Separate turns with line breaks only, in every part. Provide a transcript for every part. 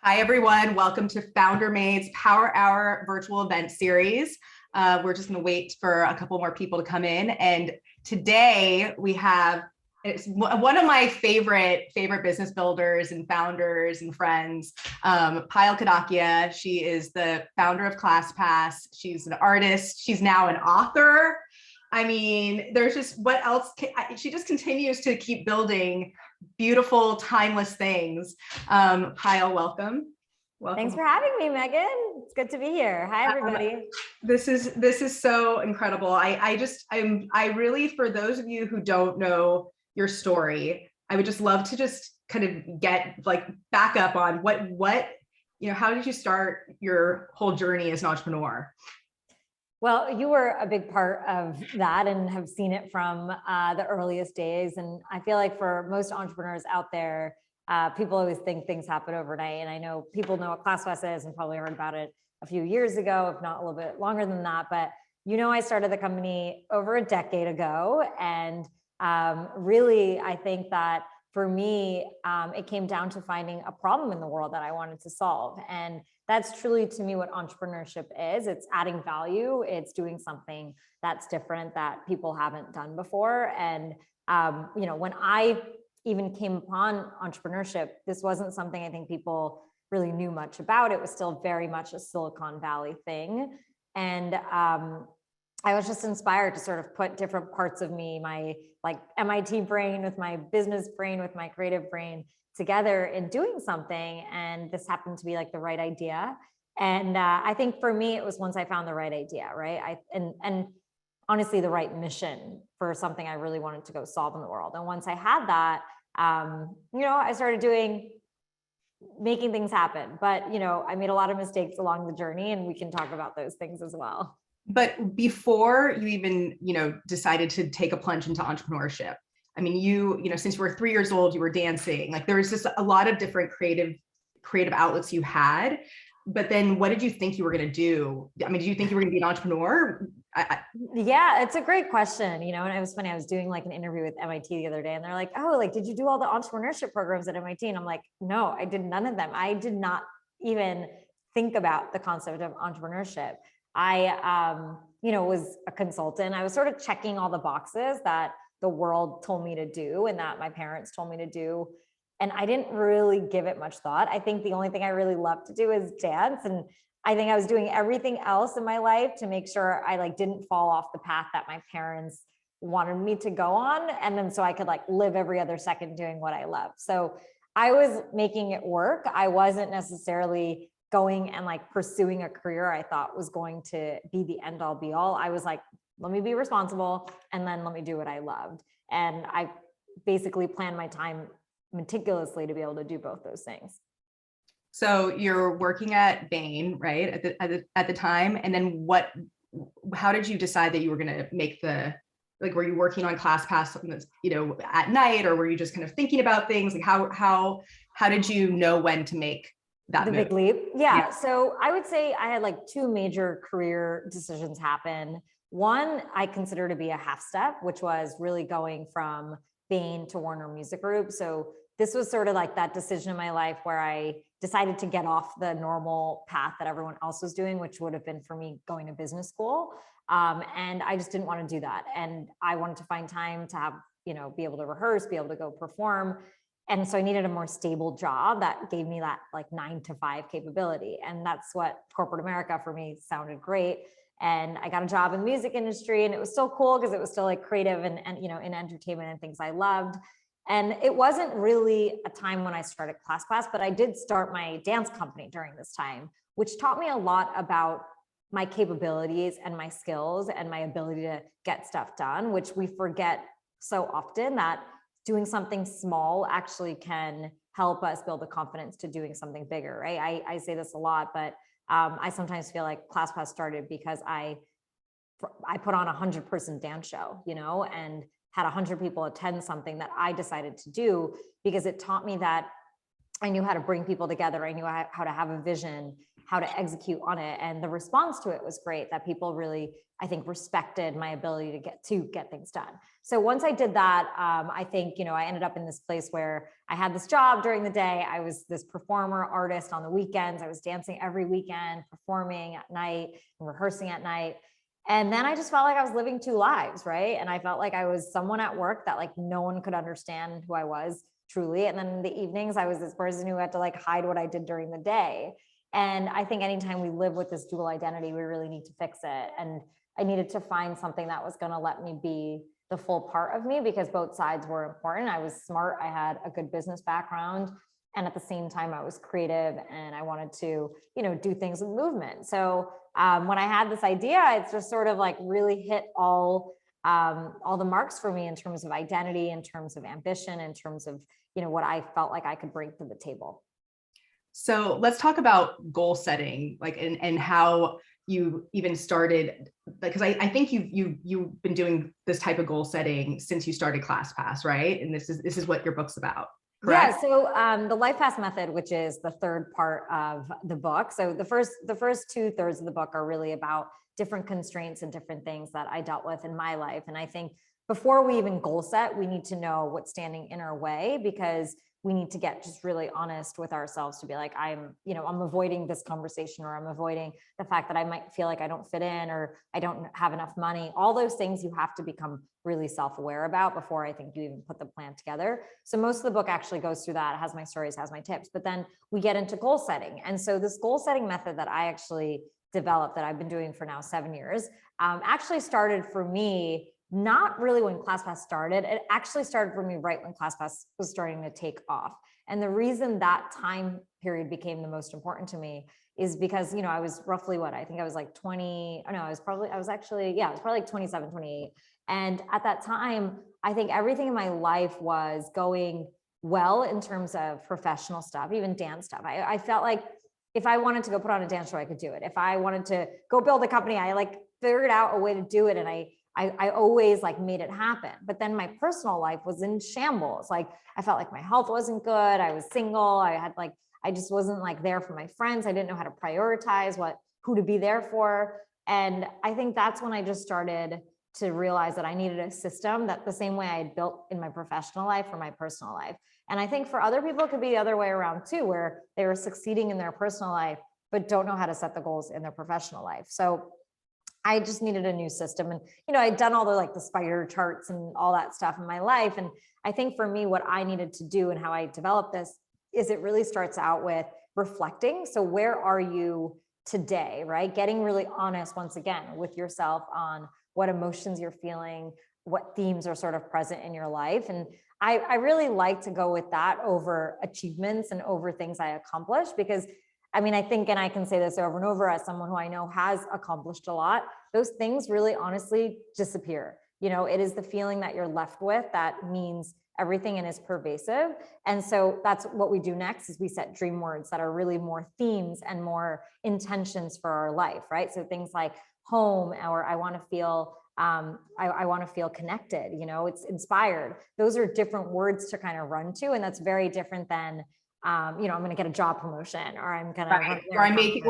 Hi, everyone. Welcome to Founder Made's Power Hour virtual event series. We're just going to wait for a couple more people to come in. And today we have one of my favorite business builders and founders and friends, Payal Kadakia. She is the founder of ClassPass. She's an artist. She's now an author. I mean, there's just what else? She just continues to keep building beautiful, timeless things. Payal, welcome.
Thanks for having me, Megan. It's good to be here. Hi, everybody.
This is so incredible. I really, for those of you who don't know your story, I would just love to just kind of get back up on how did you start your whole journey as an entrepreneur?
Well, you were a big part of that and have seen it from the earliest days. And I feel like for most entrepreneurs out there, people always think things happen overnight. And I know people know what ClassPass is and probably heard about it a few years ago, if not a little bit longer than that. But I started the company over a decade ago. And really, I think that for me, it came down to finding a problem in the world that I wanted to solve. And that's truly, to me, what entrepreneurship is. It's adding value. It's doing something that's different that people haven't done before. And, when I even came upon entrepreneurship, this wasn't something I think people really knew much about. It was still very much a Silicon Valley thing. And I was just inspired to sort of put different parts of me, my MIT brain with my business brain, with my creative brain together in doing something. And this happened to be the right idea. And I think for me, it was once I found the right idea, right? And honestly, the right mission for something I really wanted to go solve in the world. And once I had that, I started making things happen. But, I made a lot of mistakes along the journey, and we can talk about those things as well.
But before you even, decided to take a plunge into entrepreneurship, I mean, since you were 3 years old, you were dancing. There was just a lot of different creative outlets you had. But then what did you think you were going to do? I mean, did you think you were going to be an entrepreneur?
Yeah, it's a great question. And it was funny. I was doing an interview with MIT the other day, and they're like, "Oh, did you do all the entrepreneurship programs at MIT?" And I'm like, "No, I did none of them. I did not even think about the concept of entrepreneurship." I, was a consultant. I was sort of checking all the boxes that the world told me to do and that my parents told me to do. And I didn't really give it much thought. I think the only thing I really love to do is dance. And I think I was doing everything else in my life to make sure I didn't fall off the path that my parents wanted me to go on. And then so I could live every other second doing what I love. So I was making it work. I wasn't necessarily going and pursuing a career I thought was going to be the end all be all. I was let me be responsible, and then let me do what I loved. And I basically planned my time meticulously to be able to do both those things.
So you're working at Bain, right? At the time. And then how did you decide that you were going to make were you working on ClassPass, at night, or were you just kind of thinking about things? How did you know when to make the
big leap? Yeah. So I would say I had two major career decisions happen. One, I consider to be a half step, which was really going from Bain to Warner Music Group. So this was sort of that decision in my life where I decided to get off the normal path that everyone else was doing, which would have been for me going to business school. And I just didn't want to do that. And I wanted to find time to have, be able to rehearse, be able to go perform. And so I needed a more stable job that gave me that 9 to 5 capability. And that's what corporate America for me sounded great. And I got a job in the music industry, and it was still cool because it was still creative and in entertainment and things I loved. And it wasn't really a time when I started ClassPass, but I did start my dance company during this time, which taught me a lot about my capabilities and my skills and my ability to get stuff done, which we forget so often, that doing something small actually can help us build the confidence to doing something bigger, right? I say this a lot, but I sometimes feel like ClassPass started because I put on a 100-person dance show, and had 100 people attend something that I decided to do because it taught me that I knew how to bring people together. I knew how to have a vision, how to execute on it. And the response to it was great, that people really, I think, respected my ability to get things done. So once I did that, I think, I ended up in this place where I had this job during the day. I was this performer artist on the weekends. I was dancing every weekend, performing at night and rehearsing at night. And then I just felt like I was living two lives, right? And I felt like I was someone at work that like no one could understand who I was truly. And then in the evenings, I was this person who had to like hide what I did during the day. And I think anytime we live with this dual identity, we really need to fix it. And I needed to find something that was going to let me be the full part of me, because both sides were important. I was smart. I had a good business background. And at the same time, I was creative and I wanted to, do things with movement. So when I had this idea, it's just sort of like really hit all the marks for me in terms of identity, in terms of ambition, in terms of, what I felt like I could bring to the table.
So let's talk about goal setting, like, and how you even started, because I think you've been doing this type of goal setting since you started ClassPass, right? And this is what your book's about. Correct?
Yeah. So the Life Pass method, which is the third part of the book. So the first 2/3 of the book are really about different constraints and different things that I dealt with in my life. And I think before we even goal set, we need to know what's standing in our way, because we need to get just really honest with ourselves to be like, I'm avoiding this conversation, or I'm avoiding the fact that I might feel like I don't fit in, or I don't have enough money. All those things you have to become really self-aware about before I think you even put the plan together. So most of the book actually goes through that. It has my stories, has my tips, but then we get into goal setting. And so this goal setting method that I actually developed, that I've been doing for now 7 years, actually started for me not really when ClassPass started. It actually started for me right when ClassPass was starting to take off. And the reason that time period became the most important to me is because, I was roughly I think I was like 20, oh no, I was probably like 27, 28. And at that time, I think everything in my life was going well in terms of professional stuff, even dance stuff. I felt like if I wanted to go put on a dance show, I could do it. If I wanted to go build a company, I like figured out a way to do it. And I always like made it happen. But then my personal life was in shambles. Like I felt like my health wasn't good. I was single. I just wasn't like there for my friends. I didn't know how to prioritize who to be there for. And I think that's when I just started to realize that I needed a system that the same way I had built in my professional life for my personal life. And I think for other people, it could be the other way around too, where they were succeeding in their personal life, but don't know how to set the goals in their professional life. So I just needed a new system. And, I'd done all the spider charts and all that stuff in my life. And I think for me, what I needed to do and how I developed this is it really starts out with reflecting. So where are you today, right? Getting really honest once again with yourself on what emotions you're feeling, what themes are sort of present in your life. And I really like to go with that over achievements and over things I accomplished, because I think, and I can say this over and over as someone who I know has accomplished a lot, those things really honestly disappear. It is the feeling that you're left with that means everything and is pervasive. And so that's what we do next, is we set dream words that are really more themes and more intentions for our life, right? So things like home, or I want to feel I want to feel connected, it's inspired. Those are different words to kind of run to. And that's very different than I'm going to get a job promotion, or I'm going to,
or I'm making,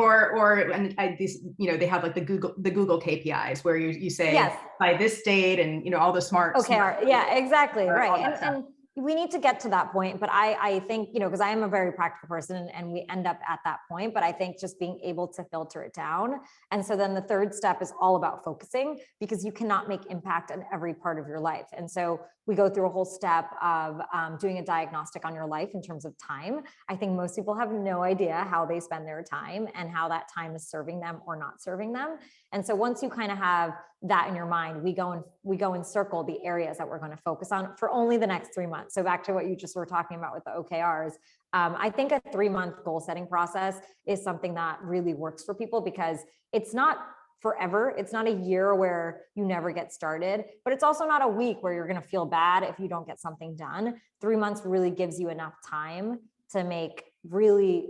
these, they have like the Google KPIs where you say
yes,
by this date, and all the smart.
Yeah, exactly. Right.
And
we need to get to that point. But I think, because I am a very practical person and we end up at that point, but I think just being able to filter it down. And so then the third step is all about focusing, because you cannot make impact on every part of your life. And so we go through a whole step of doing a diagnostic on your life in terms of time. I think most people have no idea how they spend their time and how that time is serving them or not serving them. And so once you kind of have that in your mind, we go and circle the areas that we're going to focus on for only the next 3 months. So back to what you just were talking about with the OKRs, I think a 3-month goal setting process is something that really works for people, because it's not forever. It's not a year where you never get started, but it's also not a week where you're going to feel bad if you don't get something done. 3 months really gives you enough time to make really,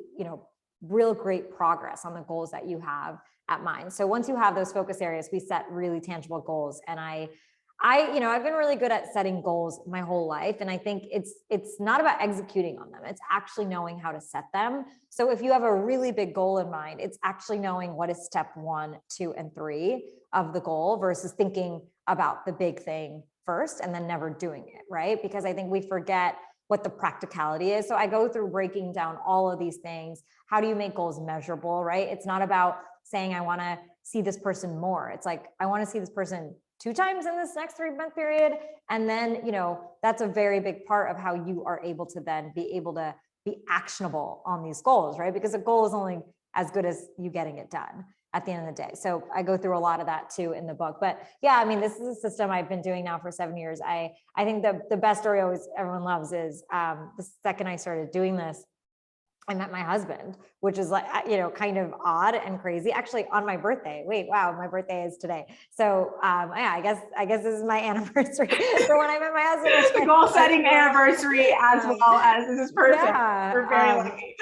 real great progress on the goals that you have at mind. So once you have those focus areas, we set really tangible goals. And I I've been really good at setting goals my whole life. And I think it's not about executing on them. It's actually knowing how to set them. So if you have a really big goal in mind, it's actually knowing what is step 1, 2, and 3 of the goal versus thinking about the big thing first and then never doing it, right? Because I think we forget what the practicality is. So I go through breaking down all of these things. How do you make goals measurable, right? It's not about saying, I want to see this person more. It's like, I want to see this person 2 times in this next 3-month period. And then, that's a very big part of how you are able to then be able to be actionable on these goals, right? Because a goal is only as good as you getting it done at the end of the day. So I go through a lot of that too in the book. But yeah, I mean, this is a system I've been doing now for 7 years. I think the best story always everyone loves is the second I started doing this, I met my husband, which is like, kind of odd and crazy. Actually, on my birthday. Wait, wow, my birthday is today. So yeah, I guess this is my anniversary for when I met my husband.
It's the goal setting anniversary as well as this is perfect.
Yeah,
we're very lucky.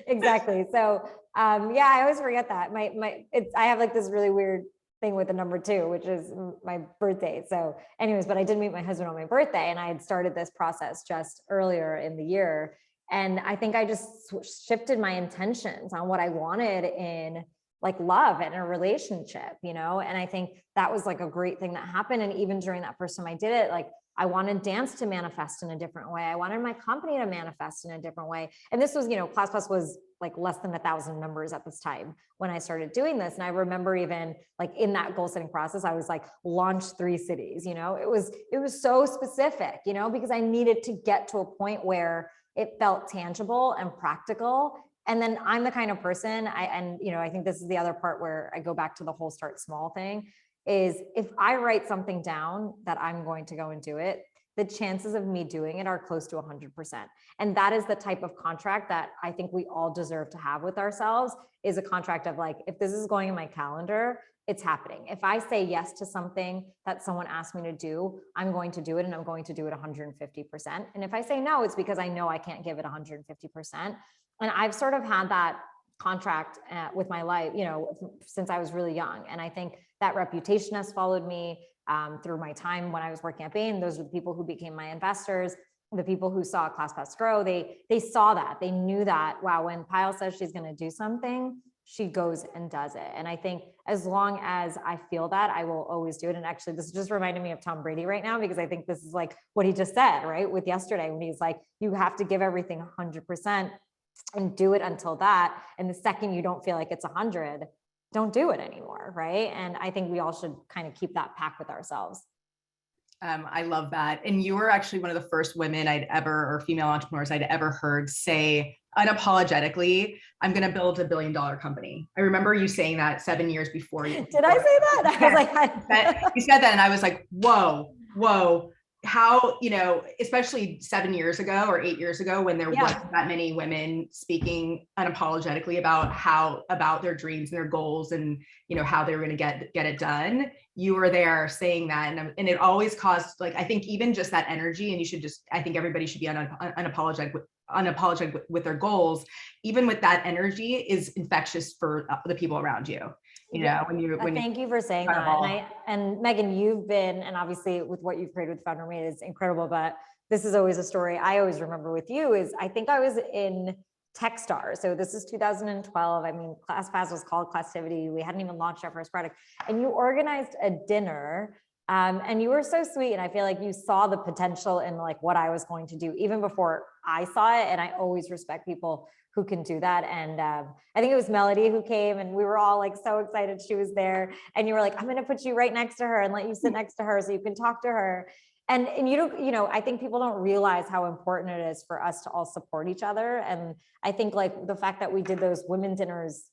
Exactly. So yeah, I always forget that. I have like this really weird thing with the number 2, which is my birthday. So anyways, but I did meet my husband on my birthday, and I had started this process just earlier in the year. And I think I just shifted my intentions on what I wanted in like love and a relationship, and I think that was like a great thing that happened. And even during that first time I did it, like I wanted dance to manifest in a different way. I wanted my company to manifest in a different way. And this was, ClassPass was like less than 1,000 members at this time when I started doing this. And I remember even like in that goal setting process, I was like, launch 3 cities, it was so specific, because I needed to get to a point where it felt tangible and practical. And then I'm the kind of person, I think this is the other part where I go back to the whole start small thing, is if I write something down that I'm going to go and do it, the chances of me doing it are close to 100%. And that is the type of contract that I think we all deserve to have with ourselves, is a contract of like, if this is going in my calendar, it's happening. If I say yes to something that someone asked me to do, I'm going to do it, and I'm going to do it 150%. And if I say no, it's because I know I can't give it 150%. And I've sort of had that contract with my life, since I was really young. And I think that reputation has followed me through my time when I was working at Bain. Those are the people who became my investors, the people who saw ClassPass grow. They saw that. They knew that, wow, when Payal says she's going to do something, she goes and does it. And I think as long as I feel that, I will always do it. And actually, this just reminded me of Tom Brady right now, because I think this is like what he just said, right? With yesterday, when he's like, you have to give everything 100% and do it until that. And the second you don't feel like it's 100, don't do it anymore, right? And I think we all should kind of keep that pact with ourselves.
I love that. And you were actually one of the first women or female entrepreneurs I'd ever heard say unapologetically, I'm going to build $1 billion company. I remember you saying that 7 years before you.
Did I say that? I was like,
you said that. And I was like, whoa, how, especially 7 years ago or 8 years ago, when there wasn't that many women speaking unapologetically about their dreams and their goals and, how they were going to get it done. You were there saying that. And it always caused, like, I think even just that energy, and I think everybody should be unapologetic with their goals. Even with that energy is infectious for the people around you. Thank
you for saying that. And Megan, you've been, and obviously with what you've created with FounderMate is incredible, but this is always a story I always remember with you is I think I was in Techstars. So this is 2012. I mean, ClassPass was called Classtivity. We hadn't even launched our first product, and you organized a dinner. And you were so sweet. And I feel like you saw the potential in like what I was going to do even before I saw it. And I always respect people who can do that. And I think it was Melody who came, and we were all like so excited she was there. And you were like, I'm going to put you right next to her and let you sit next to her so you can talk to her. And you don't, I think people don't realize how important it is for us to all support each other. And I think like the fact that we did those women dinners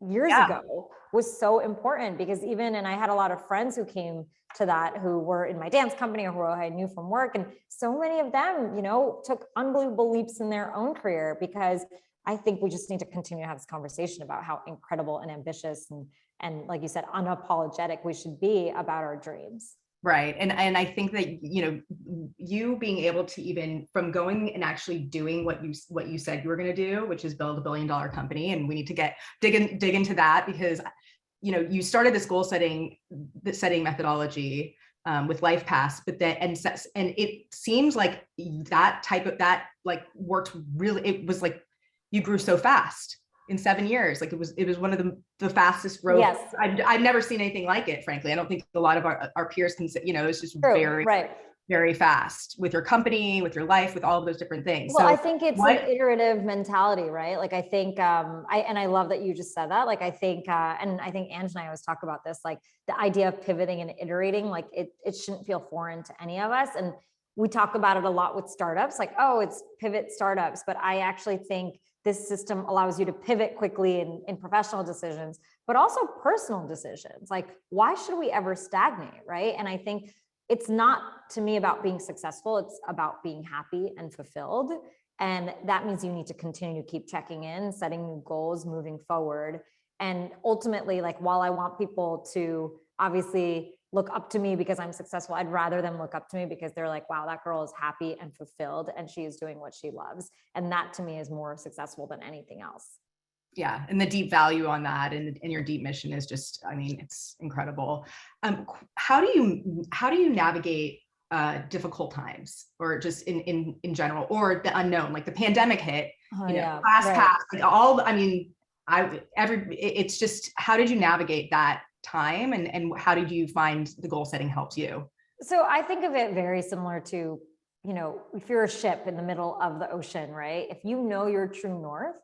years ago was so important, because and I had a lot of friends who came to that who were in my dance company or who I knew from work. And so many of them, took unbelievable leaps in their own career, because I think we just need to continue to have this conversation about how incredible and ambitious and like you said, unapologetic we should be about our dreams.
Right. And I think that, you being able to even from going and actually doing what you said you were going to do, which is build $1 billion company. And we need to dig into that, because you started this goal setting methodology with LifePass, but then, and it seems like that worked really, it was like, you grew so fast in 7 years. Like it was one of the fastest growth.
Yes.
I've never seen anything like it, frankly. I don't think a lot of our peers can say, it's just
True, right.
very fast with your company, with your life, with all of those different things.
Well,
So
I think it's an iterative mentality, right? Like I think, I love that you just said that. Like I think, and I think Ange and I always talk about this, like the idea of pivoting and iterating, like it shouldn't feel foreign to any of us. And we talk about it a lot with startups, like, oh, it's pivot startups. But I actually think this system allows you to pivot quickly in professional decisions, but also personal decisions. Like, why should we ever stagnate, right? And I think it's not, to me, about being successful. It's about being happy and fulfilled. And that means you need to continue to keep checking in, setting new goals, moving forward. And ultimately, like, while I want people to obviously look up to me because I'm successful, I'd rather them look up to me because they're like, wow, that girl is happy and fulfilled and she is doing what she loves. And that to me is more successful than anything else.
Yeah. And the deep value on that and your deep mission is just, I mean, it's incredible. How do you navigate difficult times, or just in general, or the unknown, like the pandemic hit, ClassPass, like it's just, how did you navigate that time, and how did you find the goal setting helps you?
So I think of it very similar to, if you're a ship in the middle of the ocean, right? If you know your true north,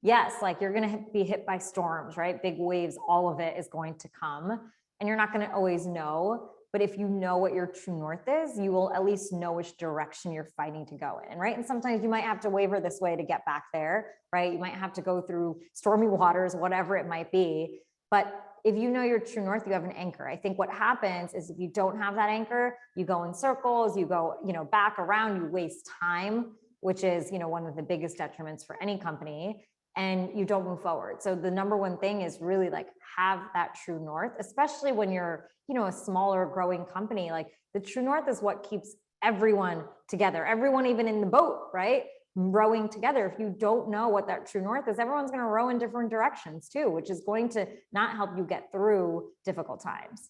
yes, like you're going to be hit by storms, right? Big waves, all of it is going to come, and you're not going to always know. But if you know what your true north is, you will at least know which direction you're fighting to go in, right? And sometimes you might have to waver this way to get back there, right? You might have to go through stormy waters, whatever it might be. But if you know your true north, you have an anchor. I think what happens is if you don't have that anchor, you go in circles, you go, back around, you waste time, which is, one of the biggest detriments for any company, and you don't move forward. So the number one thing is really like have that true north, especially when you're, a smaller growing company. Like the true north is what keeps everyone together, everyone even in the boat, right? Rowing together. If you don't know what that true north is, everyone's going to row in different directions too, which is going to not help you get through difficult times.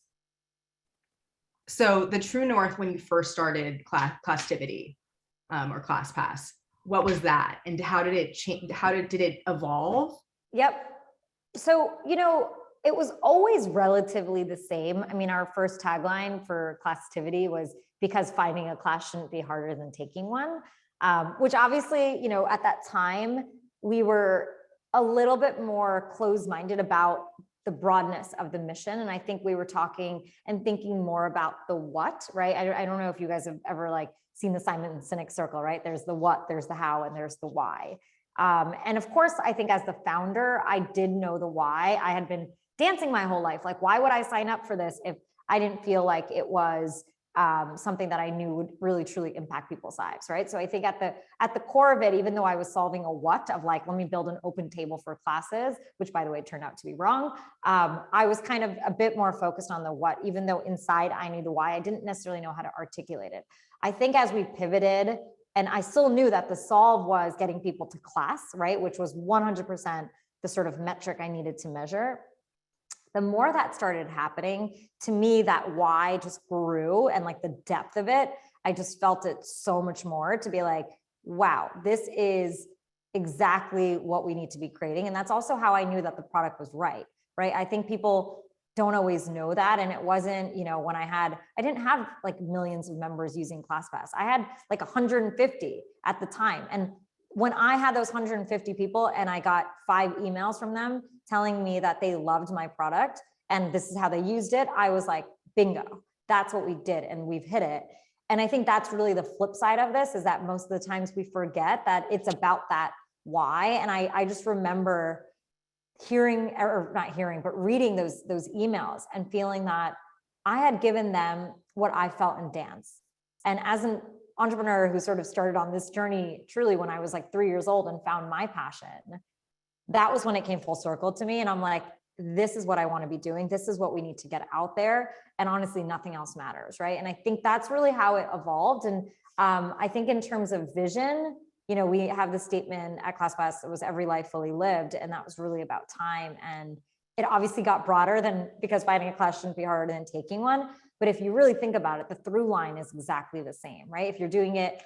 So the true north, when you first started Classtivity or ClassPass, what was that, and how did it change? Did it evolve?
Yep. So, it was always relatively the same. I mean, our first tagline for Classtivity was because finding a class shouldn't be harder than taking one, which obviously, at that time, we were a little bit more closed-minded about the broadness of the mission. And I think we were talking and thinking more about the what, right? I don't know if you guys have ever seen the Simon Sinek circle, right? There's the what, there's the how, and there's the why. And of course, I think as the founder, I did know the why. I had been dancing my whole life. Like, why would I sign up for this if I didn't feel like it was something that I knew would really truly impact people's lives, right? So I think at the core of it, even though I was solving a what of like, let me build an open table for classes, which by the way turned out to be wrong, I was kind of a bit more focused on the what, even though inside I knew the why. I didn't necessarily know how to articulate it. I think as we pivoted, and I still knew that the solve was getting people to class, right? Which was 100% the sort of metric I needed to measure. The more that started happening, to me, that why just grew, and like the depth of it, I just felt it so much more to be like, wow, this is exactly what we need to be creating. And that's also how I knew that the product was right? I think people don't always know that. And it wasn't, when I didn't have like millions of members using ClassPass. I had like 150 at the time. And when I had those 150 people and I got 5 emails from them telling me that they loved my product and this is how they used it, I was like, bingo, that's what we did. And we've hit it. And I think that's really the flip side of this, is that most of the times we forget that it's about that why. And I just remember reading those emails and feeling that I had given them what I felt in dance. And as an entrepreneur who sort of started on this journey truly when I was like 3 years old and found my passion, that was when it came full circle to me. And I'm like, this is what I want to be doing. This is what we need to get out there. And honestly, nothing else matters, right? And I think that's really how it evolved. And I think in terms of vision, we have the statement at ClassPass, it was every life fully lived. And that was really about time. And it obviously got broader than, because finding a class shouldn't be harder than taking one. But if you really think about it, the through line is exactly the same, right? If you're doing it,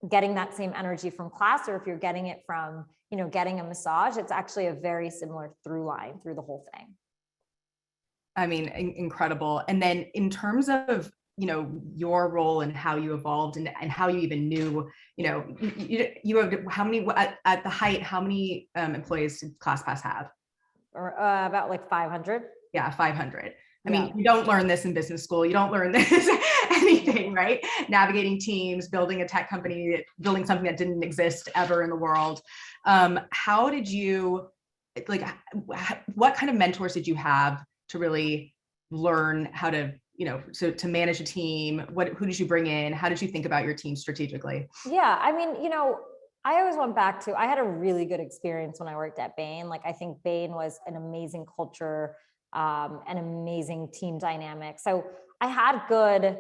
getting that same energy from class, or if you're getting it from, getting a massage, it's actually a very similar through line through the whole thing.
I mean, incredible. And then in terms of, your role and how you evolved and how you even knew, you have how many, at the height, how many employees did ClassPass have?
Or about like 500.
Yeah, 500. I
Yeah.
mean, you don't learn this in business school. You don't learn this anything, right? Navigating teams, building a tech company, building something that didn't exist ever in the world. How did you, like, what kind of mentors did you have to really learn how to, to manage a team? Who did you bring in? How did you think about your team strategically?
Yeah, I mean, I always went back to, I had a really good experience when I worked at Bain. Like, I think Bain was an amazing culture, an amazing team dynamic. So I had good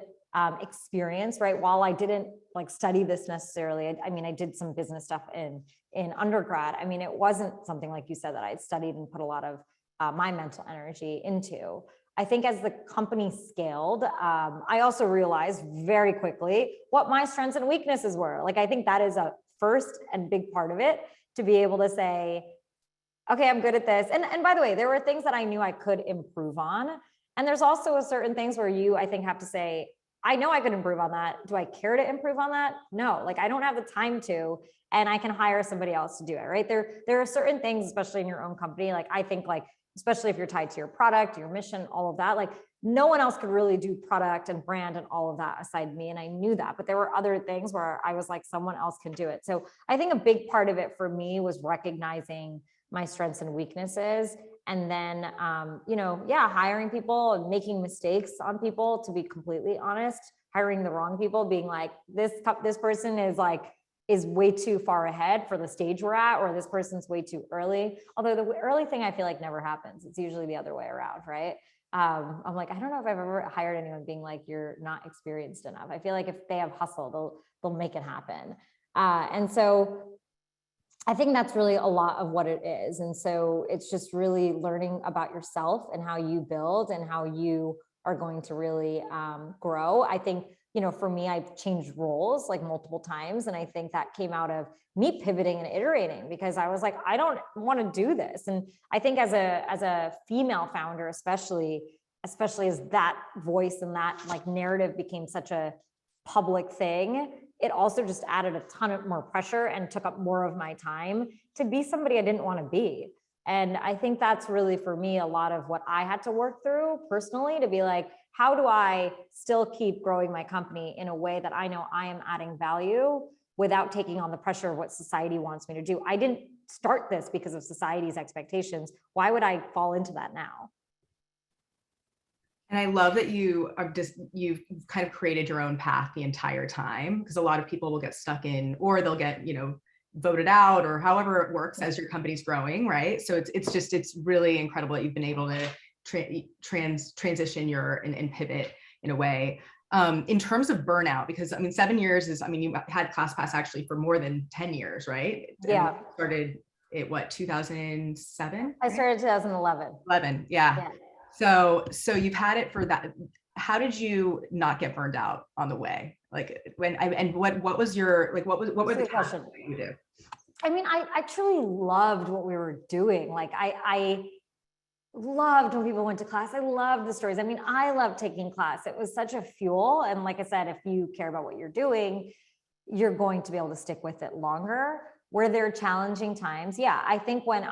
experience, right? While I didn't like study this necessarily, I mean, I did some business stuff in undergrad. I mean, it wasn't something like you said that I'd studied and put a lot of my mental energy into. I think as the company scaled, I also realized very quickly what my strengths and weaknesses were. Like, I think that is a first and big part of it, to be able to say, okay, I'm good at this. And by the way, there were things that I knew I could improve on. And there's also a certain things where you, I think, have to say, I know I could improve on that. Do I care to improve on that? No, like, I don't have the time to, and I can hire somebody else to do it, right? There are certain things, especially in your own company. Like, I think, like, especially if you're tied to your product, your mission, all of that, like, no one else could really do product and brand and all of that aside me. And I knew that, but there were other things where I was like, someone else can do it. So I think a big part of it for me was recognizing my strengths and weaknesses. And then, hiring people and making mistakes on people, to be completely honest, hiring the wrong people, being like, this person is way too far ahead for the stage we're at, or this person's way too early. Although the early thing, I feel like, never happens. It's usually the other way around, right? I'm like, I don't know if I've ever hired anyone being like, you're not experienced enough. I feel like if they have hustle, they'll make it happen. And so I think that's really a lot of what it is. And so it's just really learning about yourself and how you build and how you are going to really grow. I think, for me, I've changed roles like multiple times. And I think that came out of me pivoting and iterating, because I was like, I don't want to do this. And I think as a female founder, especially as that voice and that like narrative became such a public thing, it also just added a ton of more pressure and took up more of my time to be somebody I didn't want to be. And I think that's really, for me, a lot of what I had to work through personally, to be like, how do I still keep growing my company in a way that I know I am adding value without taking on the pressure of what society wants me to do? I didn't start this because of society's expectations. Why would I fall into that now?
And I love that you've kind of created your own path the entire time, because a lot of people will get stuck in, or they'll get, voted out, or however it works as your company's growing, right? So it's really incredible that you've been able to transition and pivot in a way. In terms of burnout, because I mean, 7 years is, I mean, you had ClassPass actually for more than 10 years, right?
Yeah.
And started it, what, 2007?
I started 2011.
11, yeah. So you've had it for that. How did you not get burned out on the way? Like, what was your, like, what were the tasks that you do?
I mean, I truly loved what we were doing. Like, I loved when people went to class. I loved the stories. I mean, I loved taking class. It was such a fuel. And like I said, if you care about what you're doing, you're going to be able to stick with it longer. Were there challenging times? Yeah, I think when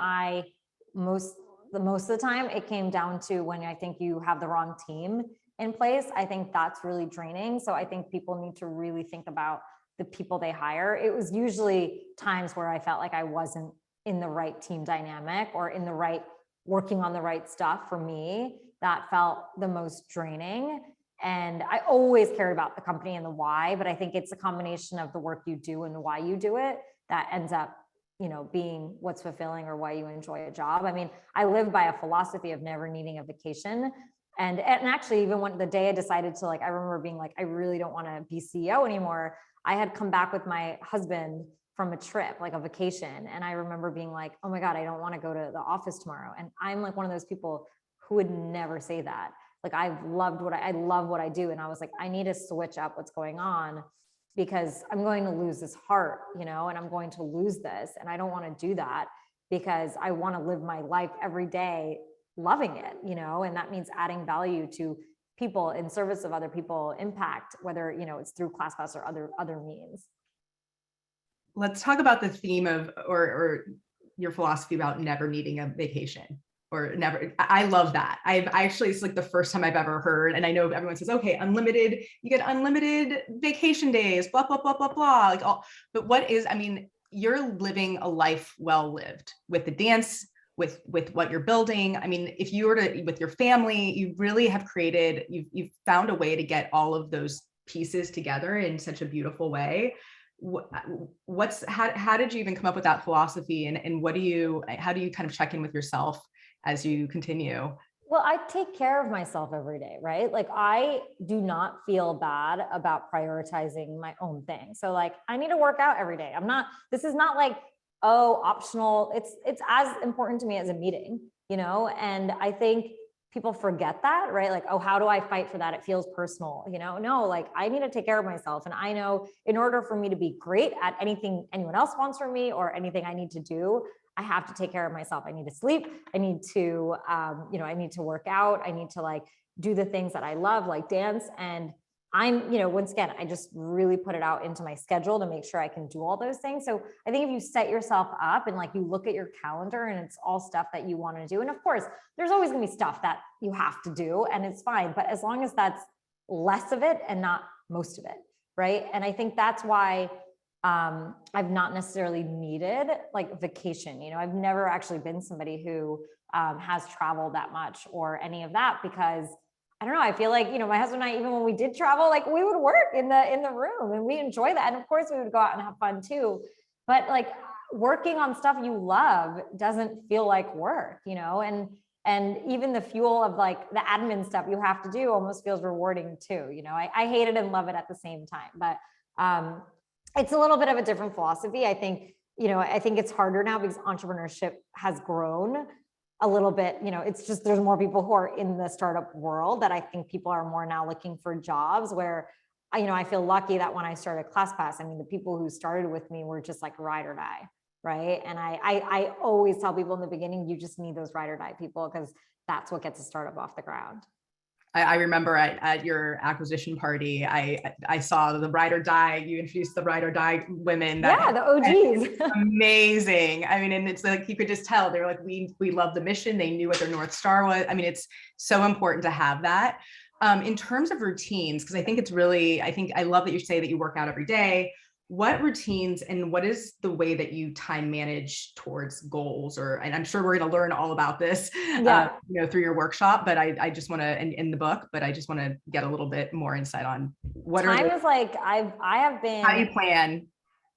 most of the time, it came down to when I think you have the wrong team in place. I think that's really draining. So I think people need to really think about the people they hire. It was usually times where I felt like I wasn't in the right team dynamic or working on the right stuff for me. That felt the most draining. And I always cared about the company and the why, but I think it's a combination of the work you do and why you do it that ends up being what's fulfilling or why you enjoy a job. I mean, I live by a philosophy of never needing a vacation. And actually, even when the day I decided to, I remember being like, I really don't want to be CEO anymore. I had come back with my husband from a trip, like a vacation. And I remember being like, oh my God, I don't want to go to the office tomorrow. And I'm like one of those people who would never say that. Like I love what I do. And I was like, I need to switch up what's going on because I'm going to lose this heart, and I'm going to lose this. And I don't want to do that because I want to live my life every day loving it, and that means adding value to people in service of other people, impact, whether, it's through ClassPass or other means.
Let's talk about the theme of, or your philosophy about never needing a vacation. Or never. I love that. It's like the first time I've ever heard, and I know everyone says, okay, unlimited, you get unlimited vacation days, blah, blah, blah, blah, blah. Like all, but you're living a life well lived with the dance, with what you're building. I mean, if you were to, with your family, you really have created, you've found a way to get all of those pieces together in such a beautiful way. How did you even come up with that philosophy, and how do you kind of check in with yourself as you continue?
Well, I take care of myself every day, right? Like I do not feel bad about prioritizing my own thing. So like I need to work out every day. This is not like, oh, optional. It's as important to me as a meeting, and I think people forget that, right? Like, oh, how do I fight for that? It feels personal, no, like I need to take care of myself. And I know in order for me to be great at anything anyone else wants from me or anything I need to do, I have to take care of myself. I need to sleep. I need to, I need to work out. I need to like do the things that I love, like dance. And I'm, once again, I just really put it out into my schedule to make sure I can do all those things. So I think if you set yourself up and like you look at your calendar and it's all stuff that you want to do. And of course, there's always going to be stuff that you have to do and it's fine. But as long as that's less of it and not most of it, right? And I think that's why I've not necessarily needed like vacation. I've never actually been somebody who has traveled that much or any of that because I don't know. I feel like, my husband and I, even when we did travel, like we would work in the room and we enjoy that. And of course we would go out and have fun too. But like working on stuff you love doesn't feel like work, and even the fuel of like the admin stuff you have to do almost feels rewarding too. I hate it and love it at the same time, but it's a little bit of a different philosophy. I think it's harder now because entrepreneurship has grown a little bit. It's just, there's more people who are in the startup world that I think people are more now looking for jobs where, I feel lucky that when I started ClassPass, the people who started with me were just like ride or die. Right. And I always tell people in the beginning, you just need those ride or die people because that's what gets a startup off the ground.
I remember at your acquisition party, I saw the ride or die. You introduced the ride or die women.
Yeah, the OGs.
Amazing. And it's like you could just tell they were like, we love the mission. They knew what their North Star was. It's so important to have that. In terms of routines, because I think I love that you say that you work out every day. What routines and what is the way that you time manage towards goals? And I'm sure we're going to learn all about this, through your workshop, but I just want to, in the book, but I just want to get a little bit more insight on what
time is like, I have been,
how you plan.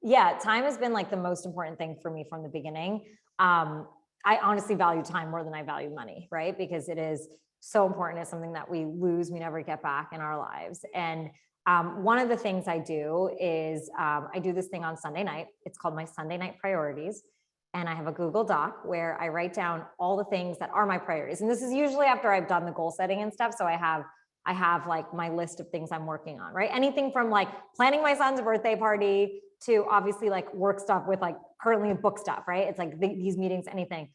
Yeah. Time has been like the most important thing for me from the beginning. I honestly value time more than I value money, right? Because it is so important. It's something that we lose, we never get back in our lives. And one of the things I do is I do this thing on Sunday night. It's called my Sunday night priorities. And I have a Google Doc where I write down all the things that are my priorities. And this is usually after I've done the goal setting and stuff. So I have like my list of things I'm working on, right? Anything from like planning my son's birthday party to obviously like work stuff with like currently book stuff, right? It's like these meetings, anything.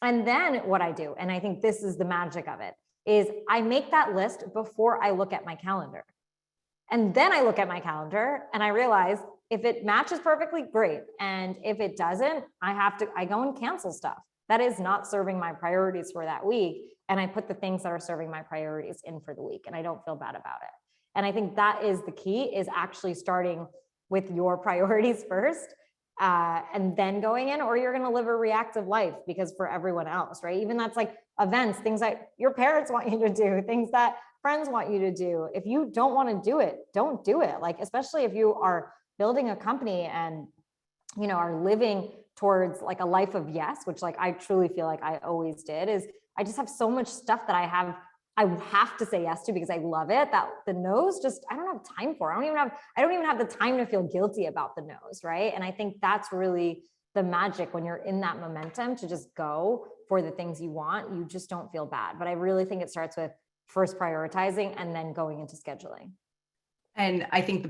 And then what I do, and I think this is the magic of it, is I make that list before I look at my calendar. And then I look at my calendar and I realize if it matches perfectly, great. And if it doesn't, I go and cancel stuff that is not serving my priorities for that week. And I put the things that are serving my priorities in for the week. And I don't feel bad about it. And I think that is the key, is actually starting with your priorities first, and then going in, or you're going to live a reactive life because for everyone else, right? Even that's like events, things that your parents want you to do, things that friends want you to do. If you don't want to do it, don't do it. Like, especially if you are building a company and, are living towards like a life of yes, which like I truly feel like I always did, is I just have so much stuff that I have I have to say yes to because I love it, that the no's just, I don't have time for. I don't even have the time to feel guilty about the no's, right? And I think that's really the magic when you're in that momentum to just go for the things you want. You just don't feel bad. But I really think it starts with first prioritizing and then going into scheduling.
And I think the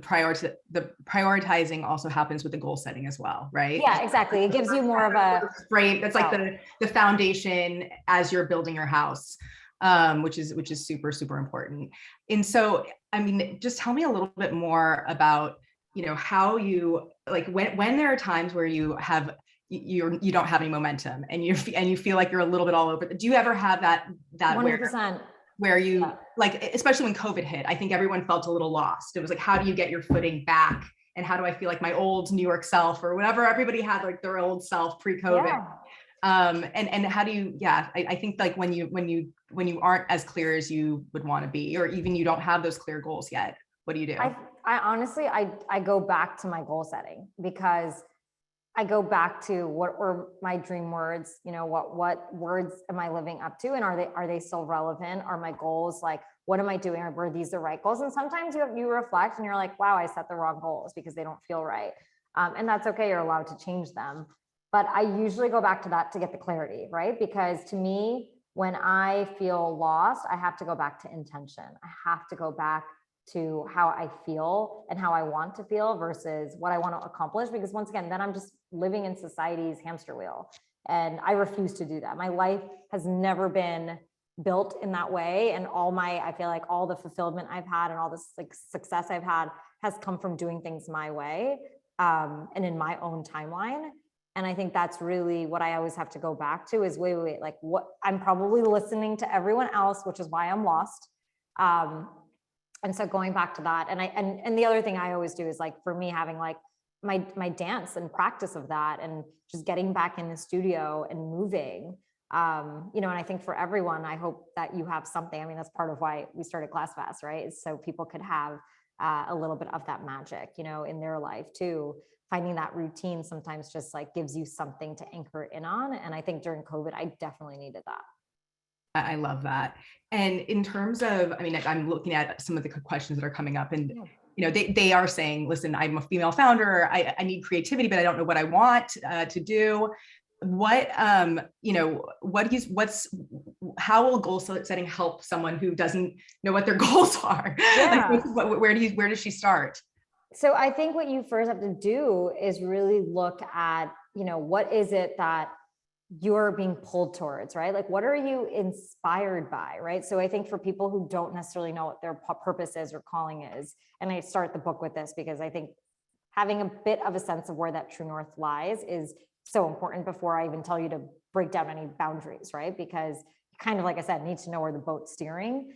prioritizing also happens with the goal setting as well, right?
Yeah, exactly. It gives you more of a
frame. That's like the foundation as you're building your house, which is super, super important. And so, I mean, just tell me a little bit more about, how you, like, when there are times where you don't have any momentum and you feel like you're a little bit all over. Do you ever have that
100%.
where you, like, especially when COVID hit, I think everyone felt a little lost. It was like, how do you get your footing back? And how do I feel like my old New York self, or whatever everybody had, like their old self pre-COVID? Yeah. And how do you, I think like when you aren't as clear as you would want to be, or even you don't have those clear goals yet, what do you do?
I honestly, I go back to my goal setting, because I go back to what were my dream words, what words am I living up to? And are they still relevant? Are my goals, like, what am I doing? Were these the right goals? And sometimes you reflect and you're like, wow, I set the wrong goals because they don't feel right. And that's okay. You're allowed to change them. But I usually go back to that to get the clarity, right? Because to me, when I feel lost, I have to go back to intention. I have to go back to how I feel and how I want to feel versus what I want to accomplish. Because once again, then I'm just living in society's hamster wheel. And I refuse to do that. My life has never been built in that way. And I feel like all the fulfillment I've had and all this like success I've had has come from doing things my way, and in my own timeline. And I think that's really what I always have to go back to is wait, like what I'm probably listening to everyone else, which is why I'm lost. And so going back to that, and the other thing I always do is, like, for me, having like my dance and practice of that, and just getting back in the studio and moving, and I think for everyone, I hope that you have something. I mean, that's part of why we started ClassPass, right? Is so people could have a little bit of that magic, in their life too. Finding that routine sometimes just like gives you something to anchor in on. And I think during COVID, I definitely needed that.
I love that. And in terms of, I mean, I'm looking at some of the questions that are coming up, and they are saying, listen, I'm a female founder. I need creativity, but I don't know what I want to do. How will goal setting help someone who doesn't know what their goals are?
Yeah.
Like, where does she start?
So I think what you first have to do is really look at, what is it that you're being pulled towards, right? Like, what are you inspired by, right? So I think for people who don't necessarily know what their purpose is or calling is, and I start the book with this because I think having a bit of a sense of where that true north lies is so important before I even tell you to break down any boundaries, right? Because kind of, like I said, need to know where the boat's steering.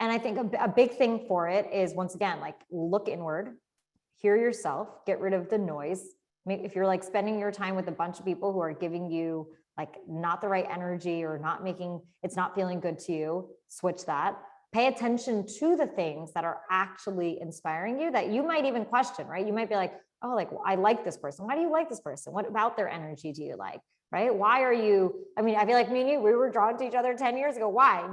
And I think a big thing for it is, once again, like, look inward, hear yourself, get rid of the noise. If you're like spending your time with a bunch of people who are giving you like not the right energy, or it's not feeling good to you, switch that. Pay attention to the things that are actually inspiring you, that you might even question, right? You might be like, oh, like, I like this person. Why do you like this person? What about their energy do you like? Right? Why are you, I mean, I feel like me and you, we were drawn to each other 10 years ago. Why?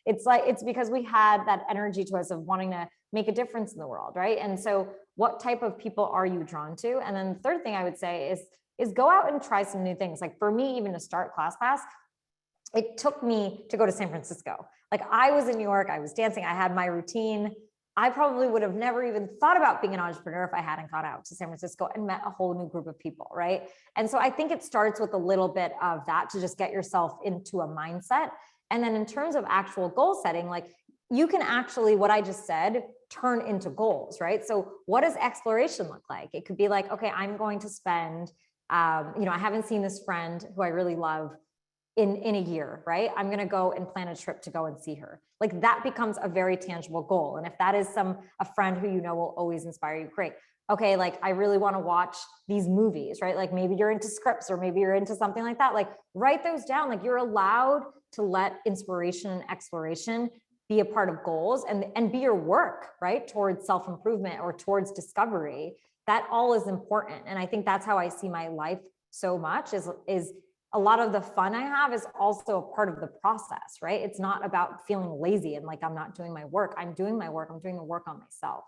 It's because we had that energy to us of wanting to make a difference in the world. Right. And so what type of people are you drawn to? And then the third thing I would say is go out and try some new things. Like, for me, even to start ClassPass, it took me to go to San Francisco. Like, I was in New York, I was dancing, I had my routine. I probably would have never even thought about being an entrepreneur if I hadn't gone out to San Francisco and met a whole new group of people, right? And so I think it starts with a little bit of that to just get yourself into a mindset. And then in terms of actual goal setting, like, you can actually, what I just said, turn into goals, right? So what does exploration look like? It could be like, okay, I'm going to spend, I haven't seen this friend who I really love in a year, right? I'm going to go and plan a trip to go and see her. Like, that becomes a very tangible goal. And if that is a friend who will always inspire you, great. Okay, like, I really want to watch these movies, right? Like, maybe you're into scripts, or maybe you're into something like that. Like, write those down. Like, you're allowed to let inspiration and exploration be a part of goals and be your work, right? Towards self-improvement or towards discovery. That all is important. And I think that's how I see my life so much is a lot of the fun I have is also a part of the process, right? It's not about feeling lazy and like I'm not doing my work. I'm doing my work. I'm doing the work on myself.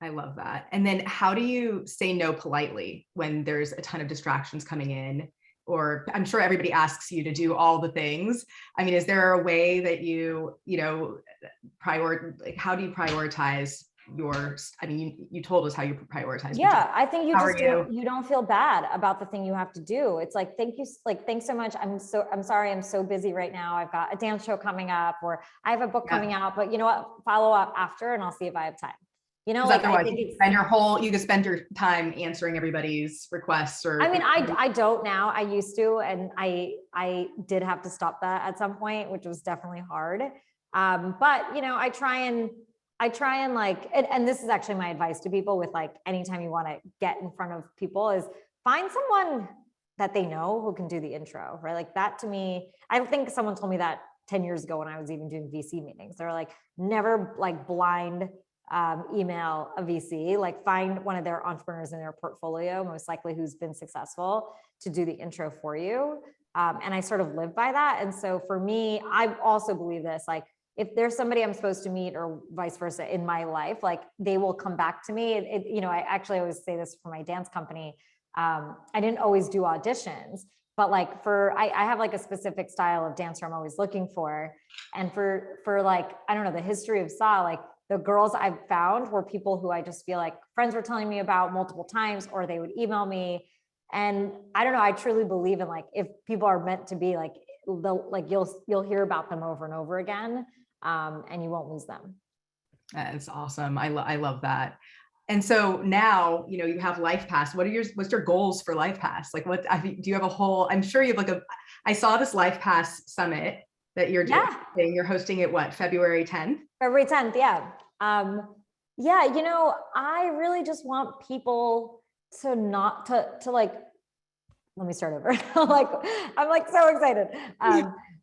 I love that. And then how do you say no politely when there's a ton of distractions coming in? Or I'm sure everybody asks you to do all the things. I mean, is there a way that you know, like how do you prioritize I mean, you told us how you prioritize.
Yeah, I think you
how
just
are
you don't feel bad about the thing you have to do. It's like, thank you, like, thanks so much. I'm sorry, I'm so busy right now. I've got a dance show coming up, or I have a book coming out, but you know what? Follow up after and I'll see if I have time. You know, like I think it's,
and you can spend your time answering everybody's requests or.
I mean, I don't now. I used to, and I did have to stop that at some point, which was definitely hard. But you know, I try and like, and this is actually my advice to people with like, anytime you want to get in front of people is find someone that they know who can do the intro, right? Like that to me, I think someone told me that 10 years ago when I was even doing VC meetings. They're like, never like blind email a VC, like find one of their entrepreneurs in their portfolio, most likely who's been successful, to do the intro for you. And I sort of live by that. And so for me, I also believe this, like, if there's somebody I'm supposed to meet or vice versa in my life, like they will come back to me. You know, I actually always say this for my dance company. I didn't always do auditions, but like I have like a specific style of dancer I'm always looking for. And for like, I don't know, the history of SA, like the girls I've found were people who I just feel like friends were telling me about multiple times, or they would email me. And I don't know, I truly believe in like, if people are meant to be, like, you'll hear about them over and over again. And you won't lose them.
That's awesome. I love that. And so now, you know, you have LifePass. What's your goals for LifePass? Like do you have a whole, I'm sure you have like I saw this LifePass summit that you're doing. You're hosting it, what, February 10th?
February 10th. Yeah. Yeah. You know, I really just want people to not to like, let me start over. Like, I'm like so excited.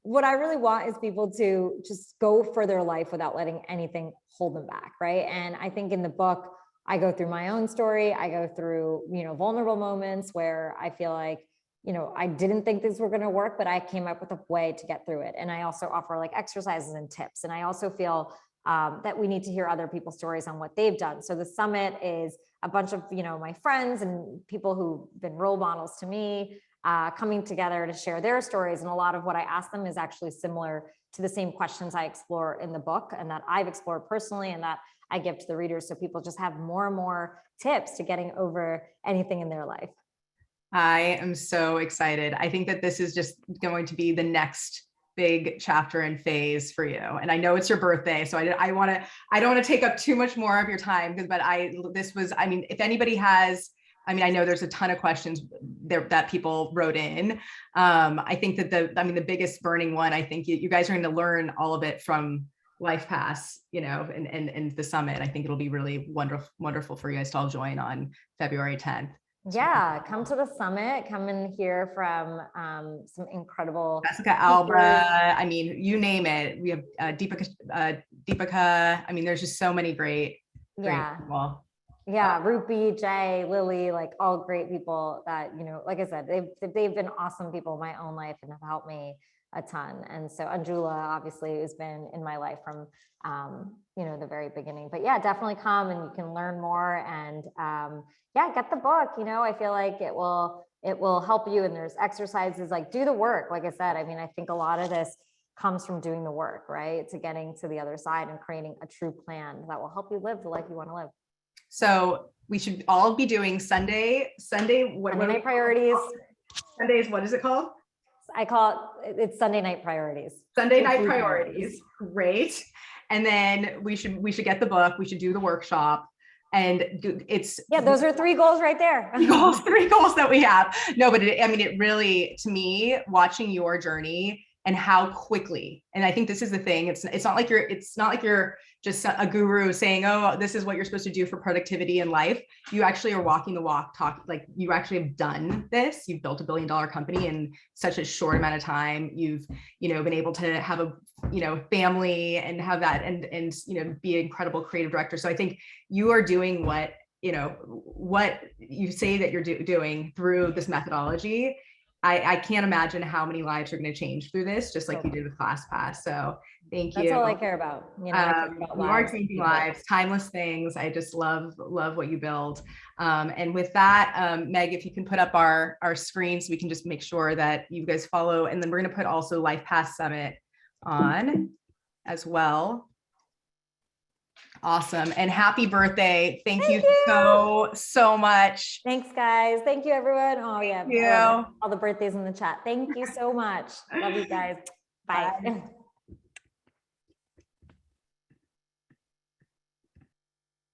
What I really want is people to just go for their life without letting anything hold them back. Right. And I think in the book, I go through my own story. I go through, you know, vulnerable moments where I feel like, you know, I didn't think these were going to work, but I came up with a way to get through it. And I also offer like exercises and tips. And I also feel that we need to hear other people's stories on what they've done. So the summit is a bunch of, you know, my friends and people who've been role models to me, coming together to share their stories. And a lot of what I ask them is actually similar to the same questions I explore in the book, and that I've explored personally, and that I give to the readers. So people just have more and more tips to getting over anything in their life.
I am so excited. I think that this is just going to be the next big chapter and phase for you. And I know it's your birthday, so I don't want to take up too much more of your time, but I mean, if anybody has, I mean, I know there's a ton of questions there that people wrote in. I think that the biggest burning one, I think you guys are going to learn all of it from LifePass, you know, and the summit. I think it'll be really wonderful for you guys to all join on February 10th.
Yeah, come to the summit, come and hear from some incredible
Jessica Alba. I mean, you name it. We have Deepika. I mean, there's just so many great people.
Yeah, Rupi, Jay, Lily, like all great people that, you know, like I said, they've been awesome people in my own life and have helped me a ton. And so Anjula obviously has been in my life from, you know, the very beginning, but yeah, definitely come and you can learn more and, yeah, get the book. You know, I feel like it will help you. And there's exercises, like do the work. Like I said, I mean, I think a lot of this comes from doing the work, right? To getting to the other side and creating a true plan that will help you live the life you want to live.
So we should all be doing Sunday,
Sunday night priorities.
Sundays, what is it called?
I call it's Sunday night priorities.
Sunday night priorities. Great. And then we should get the book. We should do the workshop. And it's,
yeah, those are 3 goals right there.
3 goals that we have. No, but I mean, it really, to me, watching your journey and how quickly, and I think this is the thing, it's not like you're just a guru saying, oh, this is what you're supposed to do for productivity in life. You actually are walking the walk, like you actually have done this. You've built $1 billion company in such a short amount of time. You've, you know, been able to have a, you know, family and have that and, you know, be an incredible creative director. So I think you are doing what you say that you're doing through this methodology I can't imagine how many lives are going to change through this, just like you did with ClassPass. So thank you.
That's all I care about. You know, I care about
You are
lives.
changing lives, timeless things. I just love what you build. And with that, Meg, if you can put up our screen so we can just make sure that you guys follow. And then we're going to put also LifePass Summit on as well. Awesome. And happy birthday. Thank you so much.
Thanks, guys. Thank you, everyone. Oh, yeah.
Thank you.
All the birthdays in the chat. Thank you so much. Love you guys. Bye. Bye.